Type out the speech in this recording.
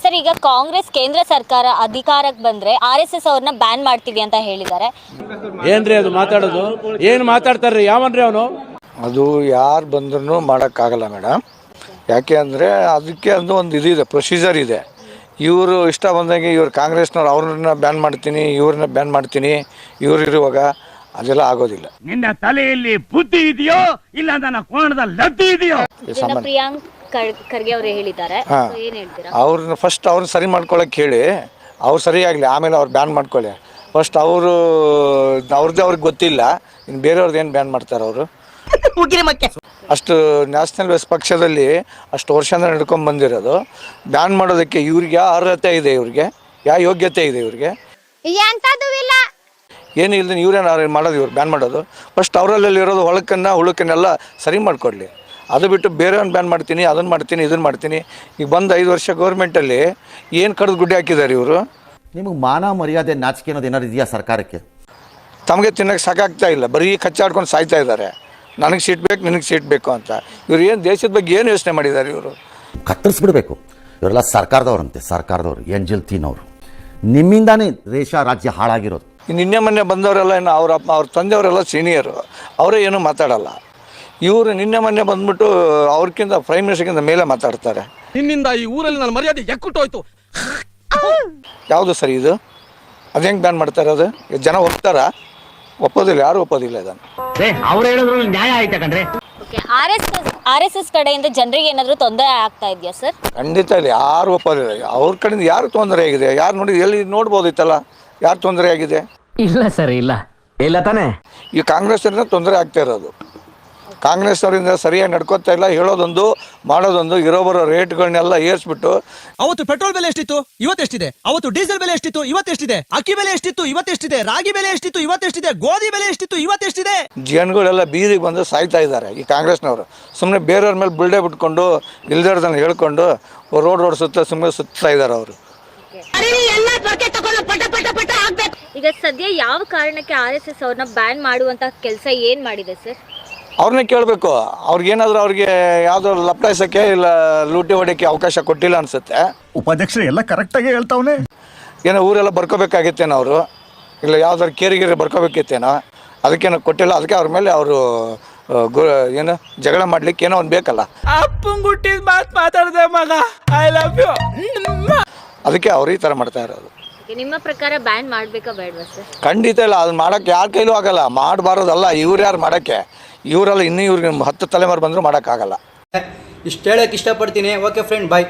Sir, ಈಗ ಕಾಂಗ್ರೆಸ್ ಕೇಂದ್ರ ಸರ್ಕಾರ ಅಧಿಕಾರಕ್ಕೆ ಬಂದ್ರೆ RSS ಅವ್ರನ್ನ ಬ್ಯಾನ್ ಮಾಡ್ತೀವಿ ಅಂತ ಹೇಳಿದ್ದಾರೆ. ಏನ್ರಿ ಅದು ಮಾತಾಡೋದು? ಏನು ಮಾತಾಡ್ತಾರ್ರಿ? ಯಾವನ್ರಿ ಅವನು? ಅದು ಯಾರು ಬಂದ್ರೂ ಮಾಡೋಕ್ಕಾಗಲ್ಲ ಮೇಡಮ್. ಯಾಕೆ ಅಂದರೆ ಅದಕ್ಕೆ ಒಂದು ಇದಿದೆ, ಪ್ರೊಸೀಜರ್ ಇದೆ. ಇವರು ಇಷ್ಟ ಬಂದಂಗೆ ಇವ್ರು ಕಾಂಗ್ರೆಸ್ನವ್ರು ಅವ್ರನ್ನ ಬ್ಯಾನ್ ಮಾಡ್ತೀನಿ, ಇವ್ರನ್ನ ಬ್ಯಾನ್ ಮಾಡ್ತೀನಿ, ಇವ್ರು ಇರುವಾಗ ಅದೆಲ್ಲ ಆಗೋದಿಲ್ಲ. ನಿನ್ನ ತಲೆಯಲ್ಲಿ ಬುದ್ಧಿ ಇದೆಯೋ ಇಲ್ಲ ನನ್ನ ಕೋಣದಲ್ಲಿ ಲದ್ದಿ ಇದೆಯೋ? ಪ್ರಿಯಾಂಕ್ ಖರ್ಗೆ ಅವರು ಹೇಳಿದ್ದಾರೆ, ಏನ್ ಹೇಳ್ತೀರಾ? ಅವ್ರನ್ನ ಫಸ್ಟ್ ಅವ್ರನ್ನ ಸರಿ ಮಾಡ್ಕೊಳಕ್ಕೆ ಹೇಳಿ, ಅವ್ರು ಸರಿಯಾಗಲಿ, ಆಮೇಲೆ ಅವ್ರು ಬ್ಯಾನ್ ಮಾಡ್ಕೊಳ್ಳಿ. ಫಸ್ಟ್ ಅವ್ರದ್ದೇ ಅವ್ರಿಗೆ ಗೊತ್ತಿಲ್ಲ, ಇನ್ನು ಬೇರೆಯವ್ರದ್ದು ಏನು ಬ್ಯಾನ್ ಮಾಡ್ತಾರೆ ಅವರು? ಅಷ್ಟು ನ್ಯಾಷನಲ್ ವೆಸ್ಟ್ ಪಕ್ಷದಲ್ಲಿ ಅಷ್ಟು ವರ್ಷದಿಂದ ನಡ್ಕೊಂಡು ಬಂದಿರೋದು. ಬ್ಯಾನ್ ಮಾಡೋದಕ್ಕೆ ಇವ್ರಿಗೆ ಯಾವ ಅರ್ಹತೆ ಇದೆ, ಇವ್ರಿಗೆ ಯಾವ ಯೋಗ್ಯತೆ ಇದೆ? ಇವ್ರಿಗೆ ಏನು ಇಲ್ದೇ ಇವ್ರೇನು ಮಾಡೋದು? ಇವ್ರು ಬ್ಯಾನ್ ಮಾಡೋದು ಫಸ್ಟ್ ಅವರಲ್ಲಿ ಇರೋದು ಹುಳುಕನ್ನೆಲ್ಲ ಸರಿ ಮಾಡಿಕೊಡ್ಲಿ. ಅದು ಬಿಟ್ಟು ಬೇರೆಯವ್ರನ್ನ ಬ್ಯಾನ್ ಮಾಡ್ತೀನಿ, ಅದನ್ನು ಮಾಡ್ತೀನಿ, ಇದನ್ನು ಮಾಡ್ತೀನಿ. ಈಗ ಬಂದು 5 ವರ್ಷ ಗೌರ್ಮೆಂಟಲ್ಲಿ ಏನು ಕಡ್ದು ಗುಡ್ಡೆ ಹಾಕಿದ್ದಾರೆ ಇವರು. ನಿಮಗೆ ಮಾನ ಮರ್ಯಾದೆ ನಾಚಿಕೆ ಅನ್ನೋದು ಏನಾರು ಇದೆಯಾ ಸರ್ಕಾರಕ್ಕೆ? ತಮಗೆ ತಿನ್ನೋಕ್ಕೆ ಸಾಕಾಗ್ತಾ ಇಲ್ಲ, ಬರೀ ಕಚ್ಚಾಡ್ಕೊಂಡು ಸಾಯ್ತಾ ಇದ್ದಾರೆ. ನನಗೆ ಸೀಟ್ ಬೇಕು, ನಿನಗೆ ಸೀಟ್ ಬೇಕು ಅಂತ. ಇವ್ರು ಏನು ದೇಶದ ಬಗ್ಗೆ ಏನು ಯೋಚನೆ ಮಾಡಿದ್ದಾರೆ? ಇವರು ಕತ್ತರಿಸ್ಬಿಡ್ಬೇಕು. ಇವರೆಲ್ಲ ಸರ್ಕಾರದವ್ರಂತೆ, ಸರ್ಕಾರದವ್ರು ಎಂಜಲ್ತೀನವರು. ನಿಮ್ಮಿಂದಾನೇ ದೇಶ ರಾಜ್ಯ ಹಾಳಾಗಿರೋದು. ನಿನ್ನೆ ಮೊನ್ನೆ ಬಂದವರೆಲ್ಲ ಏನು ಅವ್ರ ತಂದೆಯವರೆಲ್ಲ ಸೀನಿಯರು, ಅವರೇ ಏನೂ ಮಾತಾಡಲ್ಲ. ಇವರು ನಿನ್ನೆ ಮೊನ್ನೆ ಬಂದ್ಬಿಟ್ಟು ಅವ್ರಕ್ಕಿಂತ ಪ್ರೈಮ್ ಮಿನಿಸ್ಟರ್ಗಿಂತ ಮೇಲೆ ಮಾತಾಡ್ತಾರೆ. ನಿನ್ನಿಂದ ಈ ಊರಲ್ಲಿ ನನ್ನ ಮರ್ಯಾದೆ ಎಕ್ಕುಟ್ಟೋಯ್ತು. ಯಾವುದು ಸರಿ ಇದು? ಅದು ಹೆಂಗೆ ಬ್ಯಾನ್ ಮಾಡ್ತಾರೆ? ಅದು ಜನ ಒಪ್ತಾರಾ? ಒಪ್ಪೋದಿಲ್ಲ, ಯಾರು ಒಪ್ಪೋದಿಲ್ಲ ಇದನ್ನು. ಅವ್ರು ಹೇಳಿದ್ರು ನ್ಯಾಯ ಆಯ್ತಾ ಕಣ್ರೆ? RSS ಕಡೆಯಿಂದ ಜನರಿಗೆ ಏನಾದರೂ ತೊಂದರೆ ಆಗ್ತಾ ಇದೆಯಾ ಸರ್? ಖಂಡಿತ ಇಲ್ಲ, ಯಾರು ಒಪ್ಪೋದಿಲ್ಲ. ಅವ್ರ ಕಡೆಯಿಂದ ಯಾರು ತೊಂದರೆ ಆಗಿದೆ? ಯಾರು ನೋಡಿ ಎಲ್ಲಿ ನೋಡ್ಬೋದಿತ್ತಲ್ಲ, ಯಾರು ತೊಂದರೆ ಆಗಿದೆ? ಇಲ್ಲ ಸರ್, ಇಲ್ಲ ತಾನೇ. ಈ ಕಾಂಗ್ರೆಸ್ಸಿಂದ ತೊಂದರೆ ಆಗ್ತಾ ಇರೋದು. ಕಾಂಗ್ರೆಸ್ ಅವರಿಂದ ಸರಿಯಾಗಿ ನಡ್ಕೋತಾ ಇಲ್ಲ, ಹೇಳೋದೊಂದು ಮಾಡೋದೊಂದು. ಬರೋ ರೇಟ್ಗಳನ್ನೆಲ್ಲ ಏರಿಸ್ಬಿಟ್ಟು, ಅವತ್ತು ಪೆಟ್ರೋಲ್ ಬೆಲೆ ಎಷ್ಟಿತ್ತು, ಇವತ್ತೆಷ್ಟಿದೆ? ಅವತ್ತು ಡೀಸೆಲ್ ಬೆಲೆ ಎಷ್ಟಿತ್ತು, ಇವತ್ತೆಷ್ಟಿದೆ? ಅಕ್ಕಿ ಬೆಲೆ ಎಷ್ಟಿತ್ತು, ಇವತ್ತೆಷ್ಟಿದೆ? ರಾಗಿ ಬೆಲೆ ಎಷ್ಟಿತ್ತು, ಇವತ್ತೆಷ್ಟಿದೆ? ಗೋಧಿ ಬೆಲೆ ಎಷ್ಟಿತ್ತು, ಇವತ್ತೆಷ್ಟಿದೆ? ಜನಗಳೆಲ್ಲ ಬೀದಿಗೆ ಬಂದು ಸಾಯ್ತಾ ಇದ್ದಾರೆ. ಈ ಕಾಂಗ್ರೆಸ್ನವರು ಸುಮ್ಮನೆ ಬೇರೆಯವ್ರ ಮೇಲೆ ಬುಲ್ಡೆ ಬಿಟ್ಕೊಂಡು ಇಲ್ದಿರೋದನ್ನು ಹೇಳ್ಕೊಂಡು ರೋಡ್ ಸುಮ್ಮನೆ ಸುತ್ತಾ ಇದ್ದಾರೆ ಅವರು. ಈಗ ಸದ್ಯ ಯಾವ ಕಾರಣಕ್ಕೆ RSS ಅವ್ರನ್ನ ಬ್ಯಾನ್ ಮಾಡುವಂತ ಕೆಲಸ ಏನ್ ಮಾಡಿದೆ ಸರ್? ಅವ್ರನ್ನೇ ಕೇಳಬೇಕು. ಅವ್ರಿಗೇನಾದರೂ ಅವ್ರಿಗೆ ಯಾವುದಾದ್ರು ಲಪ್ಟಾಯಿಸೋಕ್ಕೆ ಇಲ್ಲ ಲೂಟಿ ಹೊಡೆಯೋಕ್ಕೆ ಅವಕಾಶ ಕೊಟ್ಟಿಲ್ಲ ಅನಿಸುತ್ತೆ. ಉಪಾಧ್ಯಕ್ಷರು ಎಲ್ಲ ಕರೆಕ್ಟಾಗಿ ಹೇಳ್ತಾವನೆ. ಏನೋ ಊರೆಲ್ಲ ಬರ್ಕೋಬೇಕಾಗಿತ್ತೇನೋ ಅವರು, ಇಲ್ಲ ಯಾವ್ದಾದ್ರು ಕೇರಿಗೇರಿ ಬರ್ಕೋಬೇಕಿತ್ತೇನೋ, ಅದಕ್ಕೇನೋ ಕೊಟ್ಟಿಲ್ಲ. ಅದಕ್ಕೆ ಅವ್ರ ಮೇಲೆ ಅವರು ಏನು ಜಗಳ ಮಾಡ್ಲಿಕ್ಕೆ ಏನೋ ಒಂದು ಬೇಕಲ್ಲ. ಅಪ್ಪಂಗುಟ್ಟಿದ ಮಾತು ಮಾತಾಡ್ದೆ ಮಗ, ಐ ಲವ್ ಯು. ಅದಕ್ಕೆ ಅವ್ರು ಈ ಥರ ಮಾಡ್ತಾ ಇರೋದು. ನಿಮ್ಮ ಪ್ರಕಾರ ಬ್ಯಾನ್ ಮಾಡಬೇಕಾ ಬೇಡವಾ ಸರ್? ಖಂಡಿತ ಇಲ್ಲ, ಅದನ್ನ ಮಾಡೋಕ್ಕೆ ಯಾರ ಕೈಲೂ ಆಗಲ್ಲ. ಮಾಡಬಾರ್ದಲ್ಲ, ಇವ್ರು ಯಾರು ಮಾಡೋಕ್ಕೆ? ಇವರೆಲ್ಲ ಇನ್ನೂ ಇವ್ರಿಗೆ 10 ತಲೆಮಾರು ಬಂದರೂ ಮಾಡೋಕ್ಕಾಗಲ್ಲ. ಇಷ್ಟು ಹೇಳೋಕ್ಕೆ ಇಷ್ಟಪಡ್ತೀನಿ. ಓಕೆ ಫ್ರೆಂಡ್, ಬಾಯ್.